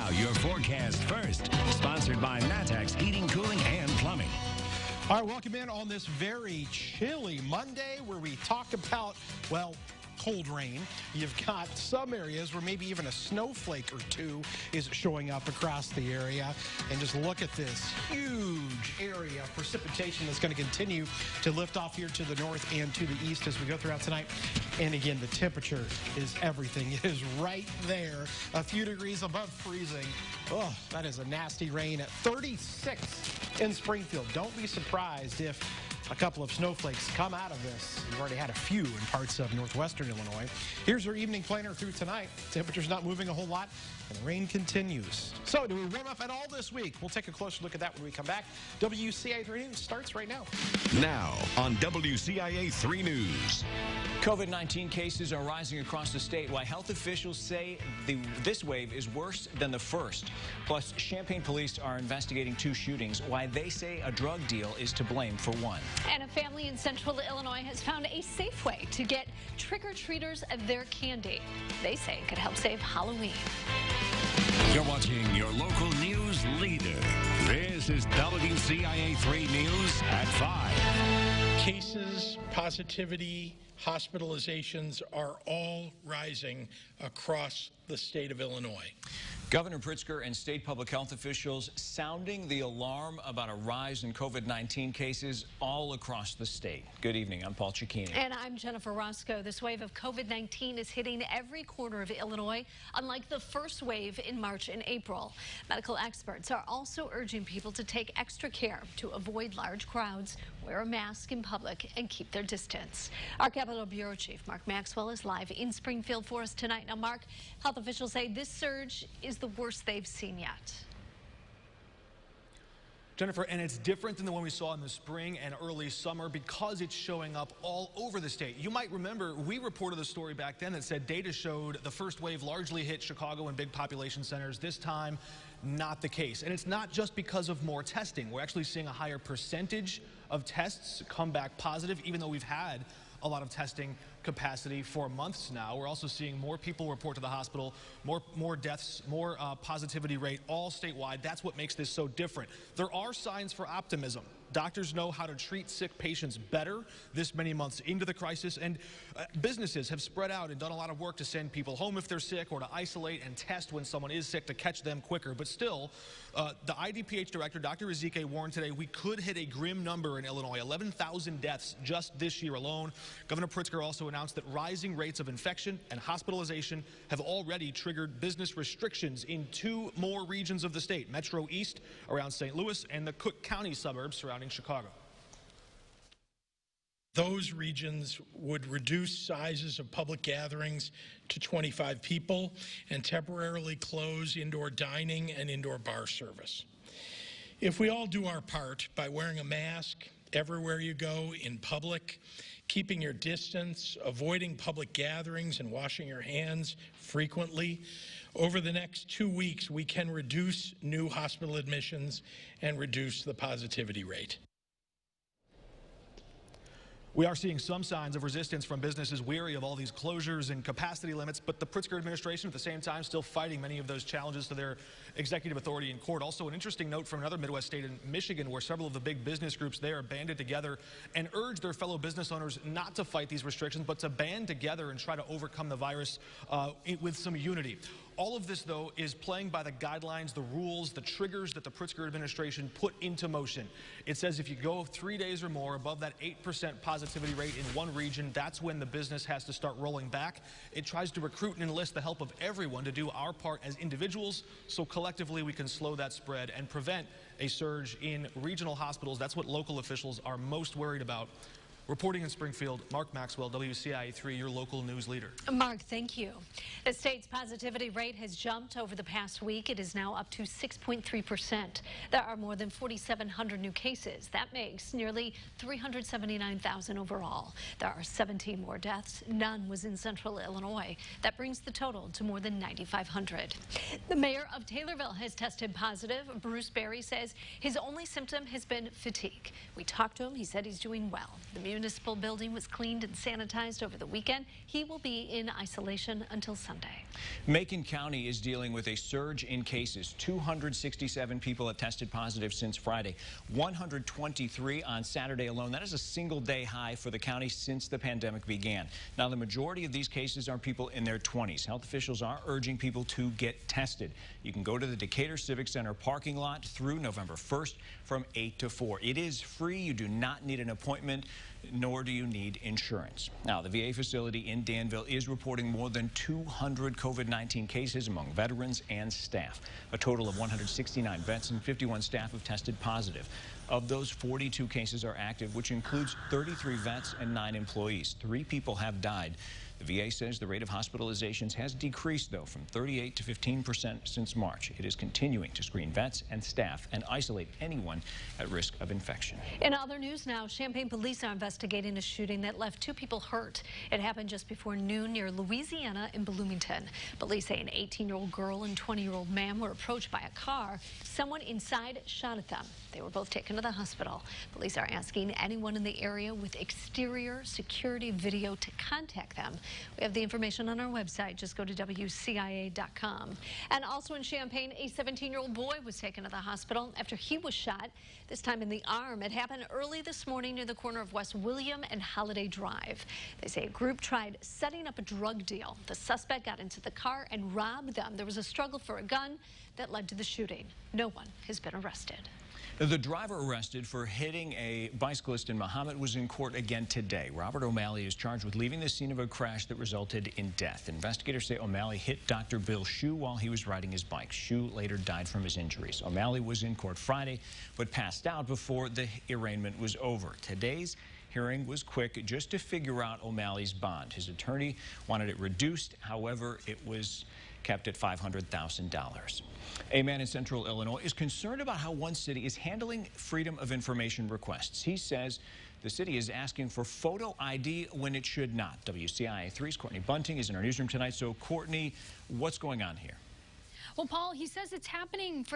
Now, your forecast first, sponsored by Matex Heating, Cooling, and Plumbing. All right, welcome in on this very chilly Monday where we talk about, well, cold rain. You've got some areas where maybe even a snowflake or two is showing up across the area. And just look at this huge area of precipitation that's going to continue to lift off here to the north and to the east as we go throughout tonight. And again, the temperature is everything. It is right there, a few degrees above freezing. Oh, that is a nasty rain at 36 in Springfield. Don't be surprised if a couple of snowflakes come out of this. We've already had a few in parts of northwestern Illinois. Here's our evening planner through tonight. Temperature's not moving a whole lot, and the rain continues. So, do we warm up at all this week? We'll take a closer look at that when we come back. WCIA 3 News starts right now. Now on WCIA 3 News. COVID-19 cases are rising across the state, while health officials say this wave is worse than the first. Plus, Champaign police are investigating 2 shootings, why they say a drug deal is to blame for one. And a family in central Illinois has found a safe way to get trick-or-treaters their candy. They say it could help save Halloween. You're watching your local news leader. This is WCIA 3 News at 5. Cases, positivity, hospitalizations are all rising across the state of Illinois. Governor Pritzker and state public health officials sounding the alarm about a rise in COVID-19 cases all across the state. Good evening. I'm Paul Cicchini. And I'm Jennifer Roscoe. This wave of COVID-19 is hitting every corner of Illinois, unlike the first wave in March and April. Medical experts are also urging people to take extra care to avoid large crowds, wear a mask in public, and keep their distance. Our Capitol Bureau Chief Mark Maxwell is live in Springfield for us tonight. Now, Mark, health officials say this surge is the worst they've seen yet. Jennifer, and it's different than the one we saw in the spring and early summer because it's showing up all over the state. You might remember we reported a story back then that said data showed the first wave largely hit Chicago and big population centers. This time, not the case. And it's not just because of more testing. We're actually seeing a higher percentage of tests come back positive, even though we've had a lot of testing capacity for months now. We're also seeing more people report to the hospital, more deaths, more positivity rate, all statewide. That's what makes this so different. There are signs for optimism. Doctors know how to treat sick patients better this many months into the crisis, and businesses have spread out and done a lot of work to send people home if they're sick or to isolate and test when someone is sick to catch them quicker. But still, the IDPH director, Dr. Ezike, warned today we could hit a grim number in Illinois, 11,000 deaths just this year alone. Governor Pritzker also announced that rising rates of infection and hospitalization have already triggered business restrictions in 2 more regions of the state, Metro East around St. Louis and the Cook County suburbs surrounding Chicago. Those regions would reduce sizes of public gatherings to 25 people and temporarily close indoor dining and indoor bar service. If we all do our part by wearing a mask everywhere you go in public, keeping your distance, avoiding public gatherings, and washing your hands frequently, over the next 2 weeks, we can reduce new hospital admissions and reduce the positivity rate. We are seeing some signs of resistance from businesses weary of all these closures and capacity limits, but the Pritzker administration at the same time still fighting many of those challenges to their executive authority in court. Also, an interesting note from another Midwest state in Michigan, where several of the big business groups there banded together and urged their fellow business owners not to fight these restrictions, but to band together and try to overcome the virus with some unity. All of this, though, is playing by the guidelines, the rules, the triggers that the Pritzker administration put into motion. It says if you go 3 days or more above that 8% positivity rate in one region, that's when the business has to start rolling back. It tries to recruit and enlist the help of everyone to do our part as individuals, so collectively we can slow that spread and prevent a surge in regional hospitals. That's what local officials are most worried about. Reporting in Springfield, Mark Maxwell, WCIA 3, your local news leader. Mark, thank you. The state's positivity rate has jumped over the past week. It is now up to 6.3%. There are more than 4,700 new cases. That makes nearly 379,000 overall. There are 17 more deaths. None was in central Illinois. That brings the total to more than 9,500. The mayor of Taylorville has tested positive. Bruce Berry says his only symptom has been fatigue. We talked to him. He said he's doing well. The municipal building was cleaned and sanitized over the weekend. He will be in isolation until Sunday. Macon County is dealing with a surge in cases. 267 people have tested positive since Friday, 123 on Saturday alone. That is a single-day high for the county since the pandemic began. Now, the majority of these cases are people in their 20s. Health officials are urging people to get tested. You can go to the Decatur Civic Center parking lot through November 1st from 8 to 4. It is free. You do not need an appointment, nor do you need insurance. Now, the VA facility in Danville is reporting more than 200 COVID-19 cases among veterans and staff. A total of 169 vets and 51 staff have tested positive. Of those, 42 cases are active, which includes 33 vets and 9 employees. 3 people have died. The VA says the rate of hospitalizations has decreased, though, from 38 to 15% since March. It is continuing to screen vets and staff and isolate anyone at risk of infection. In other news now, Champaign police are investigating a shooting that left 2 people hurt. It happened just before noon near Louisiana in Bloomington. Police say an 18-year-old girl and 20-year-old man were approached by a car. Someone inside shot at them. They were both taken to the hospital. Police are asking anyone in the area with exterior security video to contact them. We have the information on our website. Just go to WCIA.com. And also in Champaign, a 17-year-old boy was taken to the hospital after he was shot, this time in the arm. It happened early this morning near the corner of West William and Holiday Drive. They say a group tried setting up a drug deal. The suspect got into the car and robbed them. There was a struggle for a gun that led to the shooting. No one has been arrested. The driver arrested for hitting a bicyclist in Mahomet was in court again today. Robert O'Malley is charged with leaving the scene of a crash that resulted in death. Investigators say O'Malley hit Dr. Bill Shue while he was riding his bike. Shue later died from his injuries. O'Malley was in court Friday, but passed out before the arraignment was over. Today's hearing was quick just to figure out O'Malley's bond. His attorney wanted it reduced. However, it was kept at $500,000. A man in central Illinois is concerned about how one city is handling freedom of information requests. He says the city is asking for photo ID when it should not. WCIA 3's Courtney Bunting is in our newsroom tonight. So, Courtney, what's going on here? Well, Paul, he says it's happening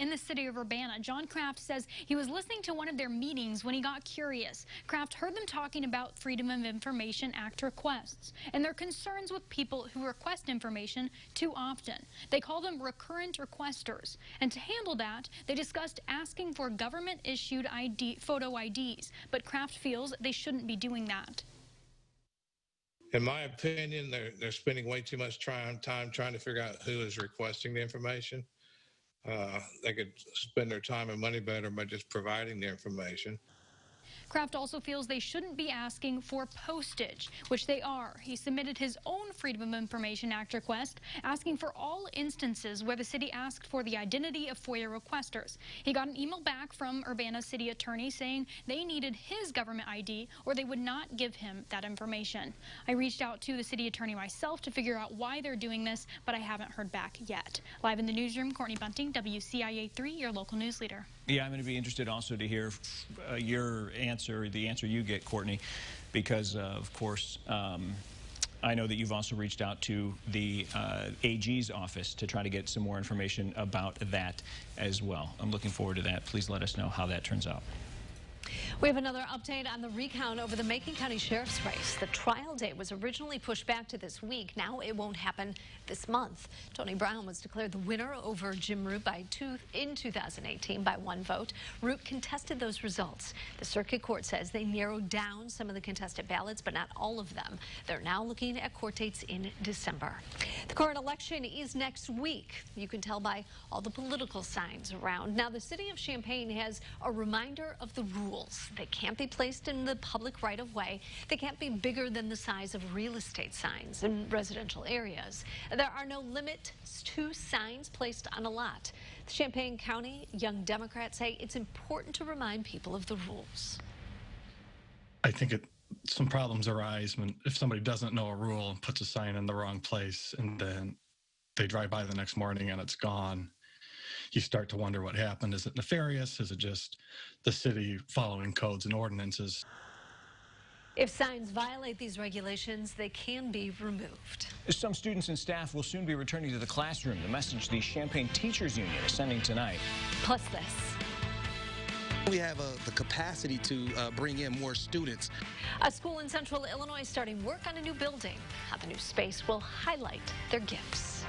in the city of Urbana. John Kraft says he was listening to one of their meetings when he got curious. Kraft heard them talking about Freedom of Information Act requests and their concerns with people who request information too often. They call them recurrent requesters. And to handle that, they discussed asking for government-issued photo IDs. But Kraft feels they shouldn't be doing that. In my opinion, they're spending way too much time trying to figure out who is requesting the information. They could spend their time and money better by just providing the information. Kraft also feels they shouldn't be asking for postage, which they are. He submitted his own Freedom of Information Act request, asking for all instances where the city asked for the identity of FOIA requesters. He got an email back from Urbana city attorney saying they needed his government ID or they would not give him that information. I reached out to the city attorney myself to figure out why they're doing this, but I haven't heard back yet. Live in the newsroom, Courtney Bunting, WCIA 3, your local news leader. Yeah, I'm going to be interested also to hear your answer, the answer you get, Courtney, because, of course, I know that you've also reached out to the AG's office to try to get some more information about that as well. I'm looking forward to that. Please let us know how that turns out. We have another update on the recount over the Macon County Sheriff's race. The trial date was originally pushed back to this week. Now it won't happen this month. Tony Brown was declared the winner over Jim Root in 2018 by 1 vote. Root contested those results. The circuit court says they narrowed down some of the contested ballots, but not all of them. They're now looking at court dates in December. The current election is next week. You can tell by all the political signs around. Now, the city of Champaign has a reminder of the rules. They can't be placed in the public right-of-way. They can't be bigger than the size of real estate signs in residential areas. There are no limits to signs placed on a lot. The Champaign County Young Democrats say it's important to remind people of the rules. I think some problems arise if somebody doesn't know a rule and puts a sign in the wrong place and then they drive by the next morning and it's gone. You start to wonder what happened. Is it nefarious? Is it just the city following codes and ordinances? If signs violate these regulations, they can be removed. Some students and staff will soon be returning to the classroom. The message the Champaign Teachers Union is sending tonight. Plus this. We have the capacity to bring in more students. A school in central Illinois starting work on a new building. How the new space will highlight their gifts.